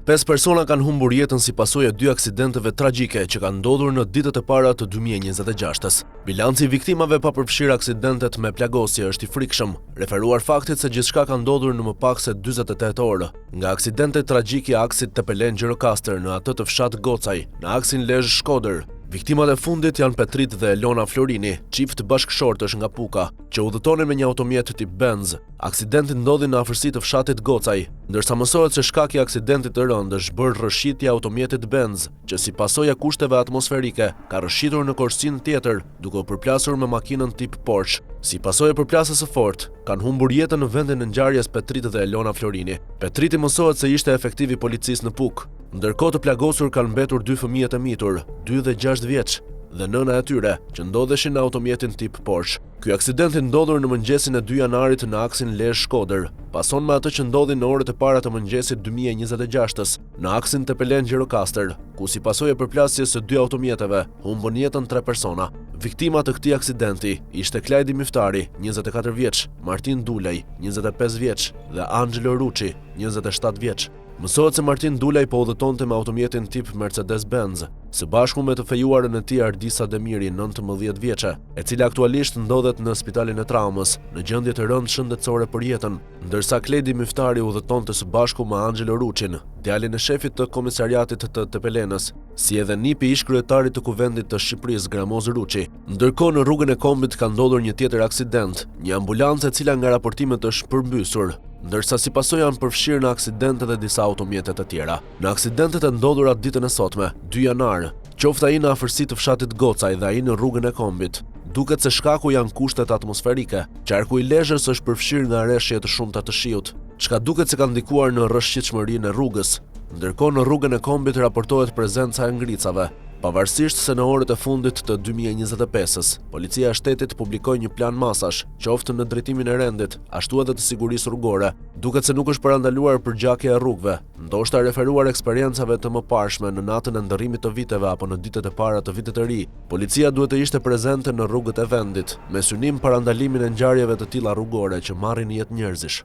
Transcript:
5 persona kanë humbur jetën si pasojë e 2 aksidenteve tragjike që kanë ndodhur në ditët e para të 2026-s. Bilanci i viktimave pa përfshirë aksidentet me plagosje është i frikshëm, referuar faktit se gjithçka ka ndodhur në më pak se 48 orë. Nga aksidenti tragjik i aksit Tepelen-Gjirokastër në atë të fshat Gocaj, në aksin Lezhë-Shkodër. Viktimat e fundit janë Petrit dhe Elona Florini, çift bashkëshortësh nga Puka, që udhëtonin me një automjet tip Benz. Aksidenti ndodhi në afërsi të fshatit Gocaj, ndërsa mësohet se shkaki i aksidentit të rënd është bërë rrëshqitja e automjetit Benz, që si pasojë e kushteve atmosferike ka rrëshqitur në korsinë tjetër, duke u përplasur me makinën tip Porsche. Si pasojë e përplasjes së fortë, kanë humbur jetën në vendin e ngjarjes Petrit dhe Elona Florini. Petriti mësohet se ishte efektiv i policisë në Pukë. Ndërkohë të plagosur kanë mbetur 2 fëmijët e mitur, 2 dhe 6 vjeç, dhe nëna e tyre, që ndodheshin në automjetin tip Porsche. Ky aksident ndodhur në mëngjesin e 2 janarit në aksin Lezhë-Shkodër, pason me atë që ndodhi në orët e para të mëngjesit 2026-s, në aksin Tepelen-Gjirokastër, ku si pasojë e përplasjes së 2 automjeteve, humbën jetën 3 persona. Viktima të këtij aksidenti ishte Klajdi Miftari, 24 vjeç, Martin Dulej, 25 vjeç, dhe Angelo Ruçi, 27 vjeç. Mësohet se Martin Dulej po udhëtonte me automjetin tip Mercedes-Benz, së bashku me të fejuarën e tij Ardisa Demiri, 19 vjeçe, e cila aktualisht ndodhet në spitalin e traumës, në gjendje të rëndë shëndetësore për jetën, ndërsa Klajdi Miftari udhëtonte së bashku me Angelo Ruçin, djalin e shefit të komisariatit të Tepelenës, si edhe nipi ish kryetarit të Kuvendit të Shqipërisë Gramoz Ruçi. Ndërkohë në rrugën e Kombit ka ndodhur një tjetër aksident, një ambulancë e cila nga raportimet është përmbysur, ndërsa si pasojë janë përfshirë në aksidente dhe disa automjetet e tjera. Në aksidentet e ndodhura ditën e sotme, 2 janar, qoftë ai në afërsi të fshatit Gocaj dhe ai në rrugën e Kombit, duket se shkaku janë kushtet atmosferike. Qarku i Lezhës është përfshirë nga rreshje të shumta të shiut, çka duket se ka ndikuar në rrëshqitshmërinë e rrugës. Ndërkohë në rrugën e Kombit raportohet prezenca e ngricave. Pavarësisht se në orët e fundit të 2025-s, policia e shtetit publikoi një plan masash, qoftë në drejtimin e rendit, ashtu edhe të sigurisë rrugore. Duket se nuk është parandaluar përgjakja e rrugëve, ndoshta referuar eksperiencave të mëparshme në natën e ndërrimit të viteve apo në ditët e para të vitit të ri. Policia duhet të ishte prezente në rrugët e vendit, me synim parandalimin e ngjarjeve të tilla rrugore që marrin jetë njerëzish.